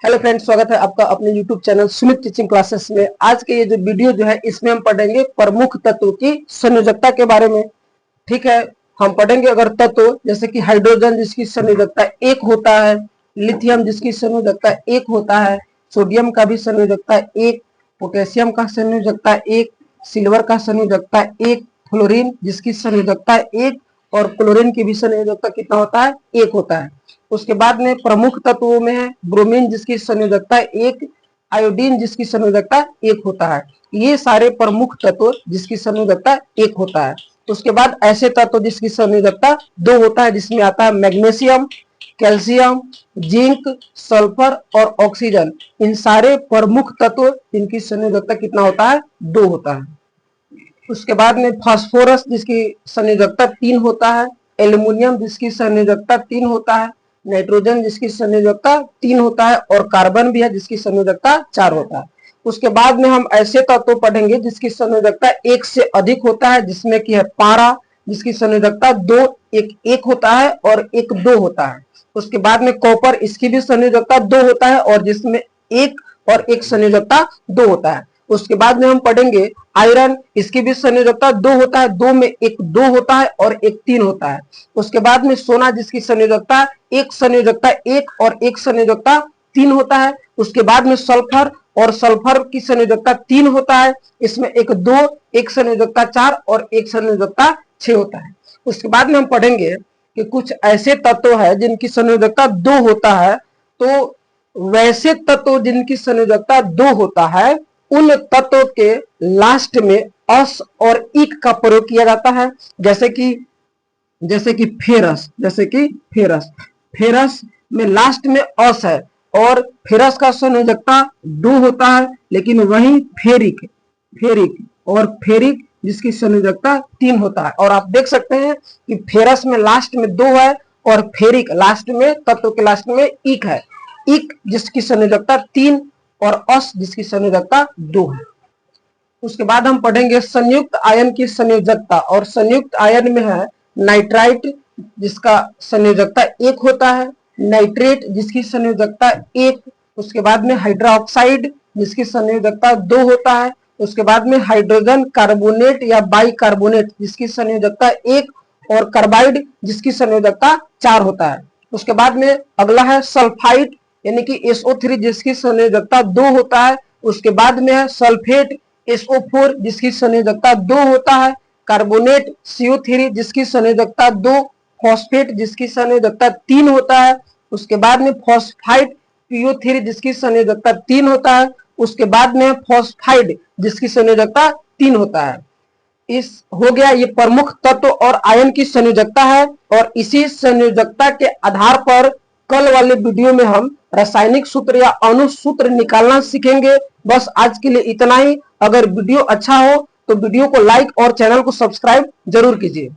Hello friends, स्वागत है आपका अपने YouTube channel Sumit teaching classes में। आज के ये जो वीडियो जो है इसमें हम पढ़ेंगे प्रमुख तत्व की संयोजकता के बारे में। ठीक है, हम पढ़ेंगे अगर तत्व जैसे कि हाइड्रोजन जिसकी संयोजकता 1 होता है, लिथियम जिसकी संयोजकता 1 होता है, सोडियम का भी संयोजकता 1, पोटेशियम का संयोजकता 1, सिल्वर का संयोजकता 1, फ्लोरीन जिसकी संयोजकता 1 और क्लोरीन की भी संयोजकता कितना होता है? 1 होता है। उसके बाद में प्रमुख तत्वों में है ब्रोमीन जिसकी संयोजकता 1, आयोडीन जिसकी संयोजकता 1 होता है। ये सारे प्रमुख तत्व जिसकी संयोजकता 1 होता है। उसके बाद ऐसे तत्व जिसकी संयोजकता 2 होता है, जिसमें आता है मैग्नीशियम, कैल्शियम, जिंक, सल्फर और ऑक्सीजन। इन सारे प्रमुख तत्व जिनकी संयोजकता कितना होता है? 2 होता है। उसके बाद में फास्फोरस जिसकी संयोजकता 3 होता है, एल्युमिनियम जिसकी संयोजकता 3 होता है, नाइट्रोजन जिसकी संयोजकता 3 होता है और कार्बन भी है जिसकी संयोजकता 4 होता है। उसके बाद में हम ऐसे तत्व पढ़ेंगे जिसकी संयोजकता 1 से अधिक होता है, जिसमें कि है पारा जिसकी संयोजकता 2 1 होता है और 1 2 होता है। उसके बाद में कॉपर, इसकी भी संयोजकता 2 होता है और जिसमें 1 और 1 संयोजकता 2 होता है। उसके बाद में हम पढ़ेंगे आयरन, इसकी भी संयोजकता 2 होता है, 2 में 1 2 होता है और 1 3 होता है। उसके बाद में सोना जिसकी संयोजकता 1 संयोजकता 1 और 1 संयोजकता 3 होता है। उसके बाद में सल्फर, और सल्फर की संयोजकता 3 होता है, इसमें 1 2, 1 संयोजकता 4 और 1 संयोजकता 6 होता है। उसके बाद में हम पढ़ेंगे कि कुछ ऐसे तत्व है जिनकी संयोजकता 2 होता है, तो वैसे तत्व जिनकी संयोजकता 2 होता है उन तत्वों के लास्ट में अस और इक का प्रयोग किया जाता है। जैसे कि फेरस फेरस में लास्ट में अस है और फेरस का संयोजकता 2 होता है, लेकिन वही फेरिक जिसकी संयोजकता 3 होता है। और आप देख सकते हैं कि फेरस में लास्ट में 2 है और फेरिक लास्ट में, तत्व के लास्ट में इक है। इक जिसकी संयोजकता 3 और अस जिसकी संयोजकता 2 है। उसके बाद हम पढ़ेंगे संयुक्त आयन की संयोजकता, और संयुक्त आयन में है नाइट्राइट जिसका संयोजकता 1 होता है, नाइट्रेट जिसकी संयोजकता 1, उसके बाद में हाइड्रोक्साइड जिसकी संयोजकता 2 होता है, उसके बाद में हाइड्रोजन कार्बोनेट या बाइकार्बोनेट जिसकी संयोजकता 1 और कार्बाइड जिसकी संयोजकता 4 होता है। उसके बाद में अगला है सल्फाइड यानी कि SO3 जिसकी संयोजकता 2 होता है। उसके बाद में है सल्फेट SO4 जिसकी संयोजकता 2 होता है, कार्बोनेट CO3 जिसकी संयोजकता 2, फॉस्फेट जिसकी संयोजकता 3 होता है। उसके बाद में फॉस्फाइड PO3 जिसकी संयोजकता 3 होता है। उसके बाद में फॉस्फाइड जिसकी संयोजकता 3 होता है। इस हो गया ये प्रमुख तत्व और आयन की संयोजकता है, और इसी संयोजकता के आधार पर कल वाले वीडियो में हम रासायनिक सूत्र या अणुसूत्र निकालना सीखेंगे। बस आज के लिए इतना ही। अगर वीडियो अच्छा हो तो वीडियो को लाइक और चैनल को सब्सक्राइब जरूर कीजिए।